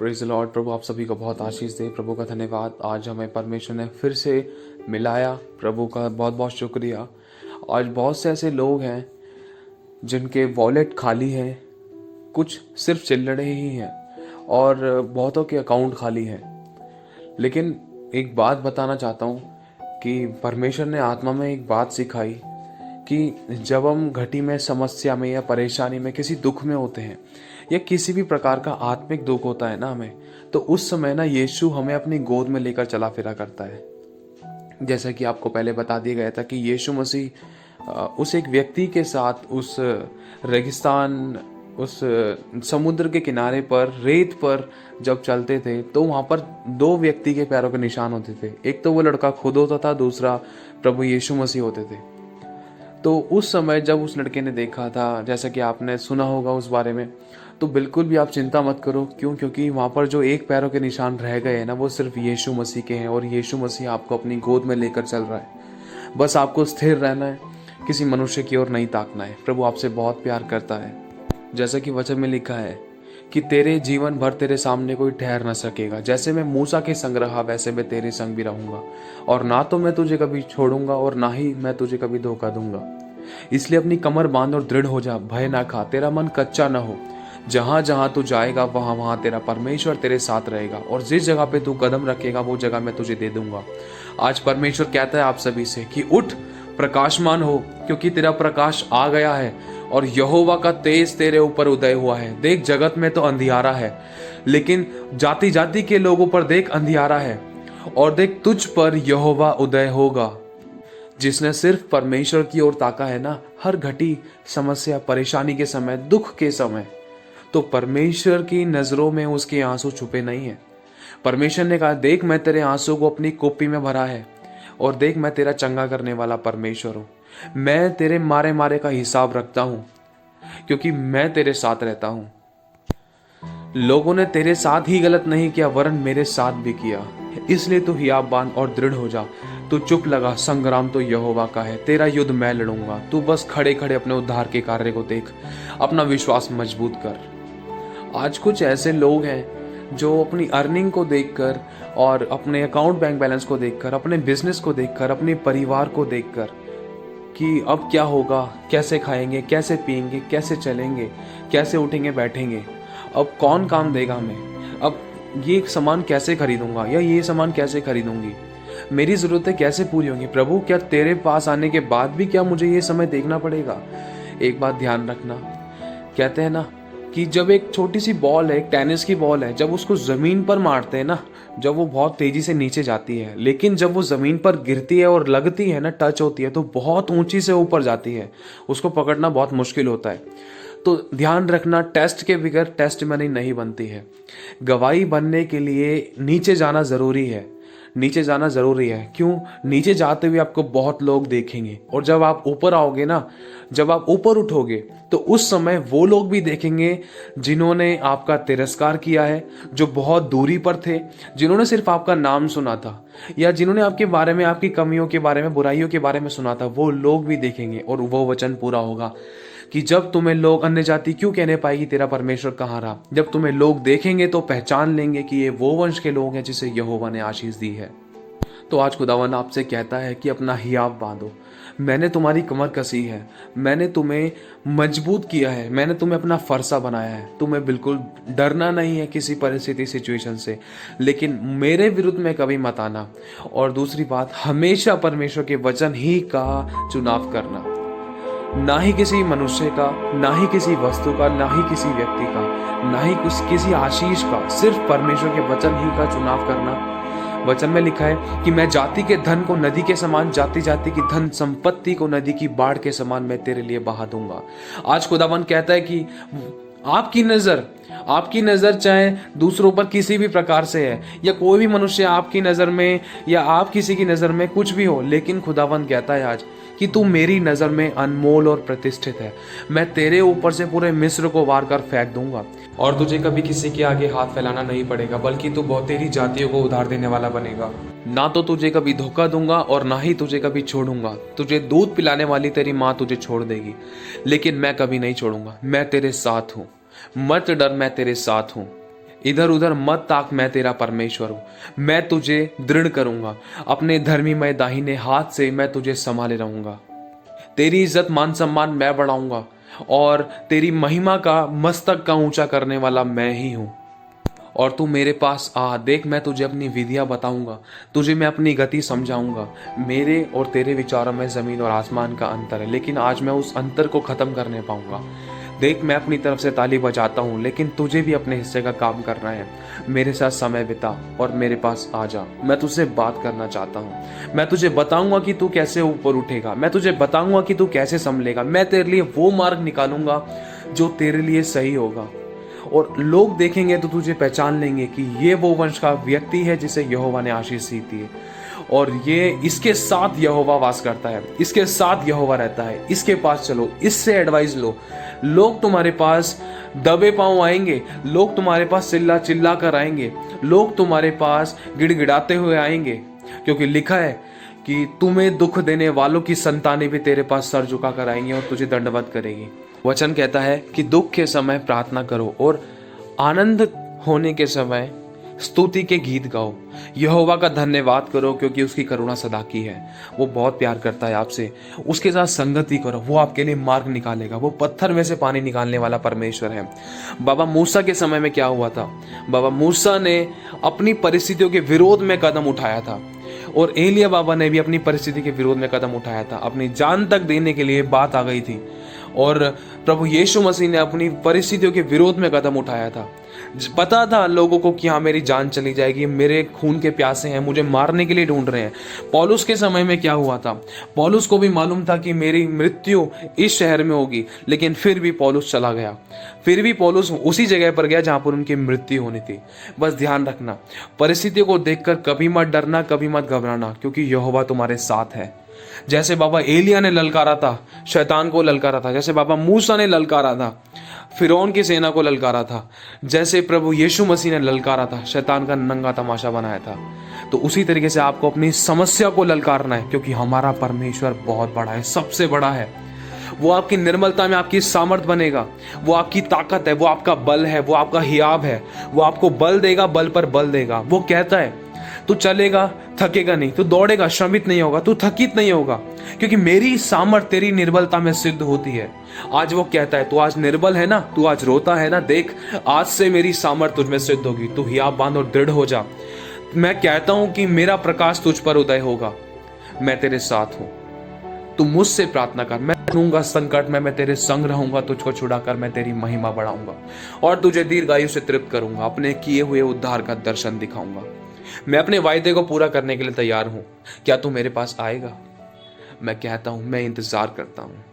Praise the Lord. प्रभु आप सभी को बहुत आशीष दे। प्रभु का धन्यवाद, आज हमें परमेश्वर ने फिर से मिलाया। प्रभु का बहुत बहुत शुक्रिया। आज बहुत से ऐसे लोग हैं जिनके वॉलेट खाली हैं, कुछ सिर्फ चिल्लड़े ही हैं और बहुतों के अकाउंट खाली हैं। लेकिन एक बात बताना चाहता हूँ कि परमेश्वर ने आत्मा में एक बात सिखाई कि जब हम घटी में, समस्या में या परेशानी में, किसी दुख में होते हैं या किसी भी प्रकार का आत्मिक दुख होता है ना हमें, तो उस समय ना यीशु हमें अपनी गोद में लेकर चला फिरा करता है। जैसा कि आपको पहले बता दिया गया था कि यीशु मसीह उस एक व्यक्ति के साथ उस रेगिस्तान, उस समुद्र के किनारे पर, रेत पर जब चलते थे तो वहाँ पर दो व्यक्ति के पैरों के निशान होते थे। एक तो वो लड़का खुद होता था, दूसरा प्रभु यीशु मसीह होते थे। तो उस समय जब उस लड़के ने देखा था, जैसा कि आपने सुना होगा उस बारे में, तो बिल्कुल भी आप चिंता मत करो। क्यों? क्योंकि वहाँ पर जो एक पैरों के निशान रह गए हैं ना, वो सिर्फ यीशु मसीह के हैं और यीशु मसीह आपको अपनी गोद में लेकर चल रहा है। बस आपको स्थिर रहना है, किसी मनुष्य की ओर नहीं ताकना है। प्रभु आपसे बहुत प्यार करता है। जैसा कि वचन में लिखा है कि तेरे जीवन भर तेरे सामने कोई ठहर न सकेगा। जैसे मैं मूसा के संग रहा, वैसे मैं तेरे संग भी रहूंगा और ना तो मैं तुझे कभी छोड़ूंगा और ना ही मैं तुझे कभी धोखा दूंगा। इसलिए अपनी कमर बांध और दृढ़ हो जा, भय ना खा, तेरा मन कच्चा ना हो। जहां जहां तू जाएगा वहां वहां तेरा परमेश्वर तेरे साथ रहेगा और जिस जगह पे तू कदम रखेगा वो जगह मैं तुझे दे दूंगा। आज परमेश्वर कहता है आप सभी से कि उठ, प्रकाशमान हो, क्योंकि तेरा प्रकाश आ गया है और यहोवा का तेज तेरे ऊपर उदय हुआ है। देख, जगत में तो अंधियारा है, लेकिन जाति जाति के लोगों पर देख अंधियारा है, और देख तुझ पर यहोवा उदय होगा। जिसने सिर्फ परमेश्वर की ओर ताका है ना, हर घटी, समस्या, परेशानी के समय, दुख के समय, तो परमेश्वर की नजरों में उसके आंसू छुपे नहीं है। परमेश्वर ने कहा, देख मैं तेरे आंसू को अपनी कुप्पी में भरा है और देख मैं तेरा चंगा करने वाला परमेश्वर हूं। मैं तेरे मारे मारे का हिसाब रखता हूं क्योंकि मैं तेरे साथ रहता हूं। लोगों ने तेरे साथ ही गलत नहीं किया वरन मेरे साथ भी किया। इसलिए तू हियाव बांध और दृढ़ हो जा। तू चुप लगा, संग्राम तो यहोवा का है, तेरा युद्ध मैं लड़ूंगा। तू बस खड़े खड़े अपने उद्धार के कार्य को देख, अपना विश्वास मजबूत कर। आज कुछ ऐसे लोग हैं जो अपनी अर्निंग को देखकर और अपने अकाउंट बैंक बैलेंस को देखकर, अपने बिजनेस को देखकर, अपने परिवार को देखकर कि अब क्या होगा, कैसे खाएंगे, कैसे पिएंगे, कैसे चलेंगे, कैसे उठेंगे बैठेंगे, अब कौन काम देगा हमें, अब ये सामान कैसे खरीदूंगा या ये सामान कैसे खरीदूंगी, मेरी ज़रूरतें कैसे पूरी होंगी। प्रभु, क्या तेरे पास आने के बाद भी क्या मुझे ये समय देखना पड़ेगा? एक बात ध्यान रखना, कहते हैं ना कि जब एक छोटी सी बॉल है, एक टेनिस की बॉल है, जब उसको ज़मीन पर मारते हैं ना, जब वो बहुत तेज़ी से नीचे जाती है, लेकिन जब वो ज़मीन पर गिरती है और लगती है ना, टच होती है, तो बहुत ऊंची से ऊपर जाती है। उसको पकड़ना बहुत मुश्किल होता है। तो ध्यान रखना, टेस्ट के बगैर टेस्ट मनी नहीं बनती है। गवाही बनने के लिए नीचे जाना ज़रूरी है। नीचे जाना ज़रूरी है। क्यों? नीचे जाते हुए आपको बहुत लोग देखेंगे और जब आप ऊपर आओगे ना, जब आप ऊपर उठोगे, तो उस समय वो लोग भी देखेंगे जिन्होंने आपका तिरस्कार किया है, जो बहुत दूरी पर थे, जिन्होंने सिर्फ आपका नाम सुना था या जिन्होंने आपके बारे में, आपकी कमियों के बारे में, बुराइयों के बारे में सुना था, वो लोग भी देखेंगे और वो वचन पूरा होगा कि जब तुम्हें लोग, अन्य जाति क्यों कहने पाएगी तेरा परमेश्वर कहाँ रहा। जब तुम्हें लोग देखेंगे तो पहचान लेंगे कि ये वो वंश के लोग हैं जिसे यहोवा ने आशीष दी है। तो आज खुदावन आपसे कहता है कि अपना हियाव बांधो। मैंने तुम्हारी कमर कसी है, मैंने तुम्हें मजबूत किया है, मैंने तुम्हें अपना फरसा बनाया है। तुम्हें बिल्कुल डरना नहीं है किसी परिस्थिति, सिचुएशन से, लेकिन मेरे विरुद्ध में कभी मत आना। और दूसरी बात, हमेशा परमेश्वर के वचन ही का चुनाव करना, ना ही किसी मनुष्य का, ना ही किसी वस्तु का, ना ही किसी व्यक्ति का, ना ही किसी आशीष का, सिर्फ परमेश्वर के वचन ही का चुनाव करना। वचन में लिखा है कि मैं जाति के धन को नदी के समान, जाति जाति की धन संपत्ति को नदी की बाढ़ के समान मैं तेरे लिए बहा दूंगा। आज खुदावन कहता है कि आपकी नजर चाहे दूसरों पर किसी भी प्रकार से है या कोई भी मनुष्य आपकी नजर में या आप किसी की नजर में कुछ भी हो, लेकिन खुदावन कहता है आज कि तू मेरी नजर में अनमोल और प्रतिष्ठित है। मैं तेरे ऊपर से पूरे मिस्र को वार कर फेंक दूंगा और तुझे कभी किसी के आगे हाथ फैलाना नहीं पड़ेगा, बल्कि तू बहुतेरी जातियों को उधार देने वाला बनेगा। ना तो तुझे कभी धोखा दूंगा और ना ही तुझे कभी छोड़ूंगा। तुझे दूध पिलाने वाली तेरी माँ तुझे छोड़ देगी, लेकिन मैं कभी नहीं छोड़ूंगा। मैं तेरे साथ हूँ, मत डर, मैं तेरे साथ हूँ। इधर उधर मत ताक, मैं तेरा परमेश्वर हूँ। मैं तुझे दृढ़ करूंगा, अपने धर्मीमय दाहिने हाथ से मैं तुझे संभाले रहूंगा। तेरी इज्जत मान सम्मान मैं बढ़ाऊंगा और तेरी महिमा का मस्तक का ऊंचा करने वाला मैं ही हूं। और तू मेरे पास आ, देख मैं तुझे अपनी विधियां बताऊंगा, तुझे मैं अपनी गति समझाऊंगा। मेरे और तेरे विचारों में जमीन और आसमान का अंतर है, लेकिन आज मैं उस अंतर को खत्म करने पाऊंगा। देख मैं अपनी तरफ से ताली बजाता हूँ, लेकिन तुझे भी अपने हिस्से का काम करना है। मेरे साथ समय बिता और मेरे पास आ जा। मैं तुझसे बात करना चाहता हूँ। मैं तुझे बताऊंगा कि तू कैसे ऊपर उठेगा, मैं तुझे बताऊंगा कि तू कैसे संभलेगा। मैं तेरे लिए वो मार्ग निकालूंगा जो तेरे लिए सही होगा, और लोग देखेंगे तो तुझे पहचान लेंगे कि ये वो वंश का व्यक्ति है जिसे यहोवा ने आशीष दी है, और ये इसके साथ यहोवा वास करता है, इसके साथ यहोवा रहता है। इसके पास चलो, इससे एडवाइस लो। लोग तुम्हारे पास दबे पांव आएंगे, लोग तुम्हारे पास चिल्ला चिल्ला कर आएंगे, लोग तुम्हारे पास गिड़गिड़ाते हुए आएंगे, क्योंकि लिखा है कि तुम्हें दुख देने वालों की संतानें भी तेरे पास सर झुका कर आएंगी और तुझे दंडवत करेगी। वचन कहता है कि दुख के समय प्रार्थना करो और आनंद होने के समय स्तुति के गीत गाओ। यहोवा का धन्यवाद करो, क्योंकि उसकी करुणा सदा की है। वो बहुत प्यार करता है आपसे। उसके साथ संगति करो, वो आपके लिए मार्ग निकालेगा। वो पत्थर में से पानी निकालने वाला परमेश्वर है। बाबा मूसा के समय में क्या हुआ था? बाबा मूसा ने अपनी परिस्थितियों के विरोध में कदम उठाया था, और एलिया बाबा ने भी अपनी परिस्थिति के विरोध में कदम उठाया था। अपनी जान तक देने के लिए बात आ गई थी, और प्रभु यीशु मसीह ने अपनी परिस्थितियों के विरोध में कदम उठाया था। पता था लोगों को कि हाँ मेरी जान चली जाएगी, मेरे खून के प्यासे हैं, मुझे मारने के लिए ढूंढ रहे हैं। पौलुस के समय में क्या हुआ था? पौलुस को भी मालूम था कि मेरी मृत्यु इस शहर में होगी, लेकिन फिर भी पौलुस चला गया। फिर भी पौलुस उसी जगह पर गया जहां पर उनकी मृत्यु होनी थी। बस ध्यान रखना, परिस्थितियों को देखकर कभी मत डरना, कभी मत घबराना, क्योंकि यहोवा तुम्हारे साथ है। जैसे बाबा एलिया ने ललकारा था, शैतान को ललकारा था, जैसे बाबा मूसा ने ललकारा था, फिरौन की सेना को ललकारा था, जैसे प्रभु यीशु मसीह ने ललकारा था, शैतान का नंगा तमाशा बनाया था, तो उसी तरीके से आपको अपनी समस्या को ललकारना है, क्योंकि हमारा परमेश्वर बहुत बड़ा है, सबसे बड़ा है। वो आपकी निर्मलता में आपकी सामर्थ बनेगा, वो आपकी ताकत है, वो आपका बल है, वो आपका हियाब है। वो आपको बल देगा, बल पर बल देगा। वो कहता है तू चलेगा थकेगा नहीं, तू दौड़ेगा श्रमित नहीं होगा, तू थकित नहीं होगा, क्योंकि मेरी सामर्थ तेरी निर्बलता में सिद्ध होती है। आज वो कहता है तू आज निर्बल है ना, तू आज रोता है ना, देख आज से मेरी सामर्थ तुझ में सिद्ध होगी। तू हियाब बांध और दृढ़ हो जा। मैं कहता हूं कि मेरा प्रकाश तुझ पर उदय होगा। मैं तेरे साथ हूं, तू मुझसे प्रार्थना कर। मैं रहूंगा संकट में, मैं तेरे संग रहूंगा, तुझको छुड़ाकर मैं तेरी महिमा बढ़ाऊंगा और तुझे दीर्घायु से तृप्त करूंगा, अपने किए हुए उद्धार का दर्शन दिखाऊंगा। मैं अपने वायदे को पूरा करने के लिए तैयार हूं। क्या तू मेरे पास आएगा? मैं कहता हूं मैं इंतजार करता हूं।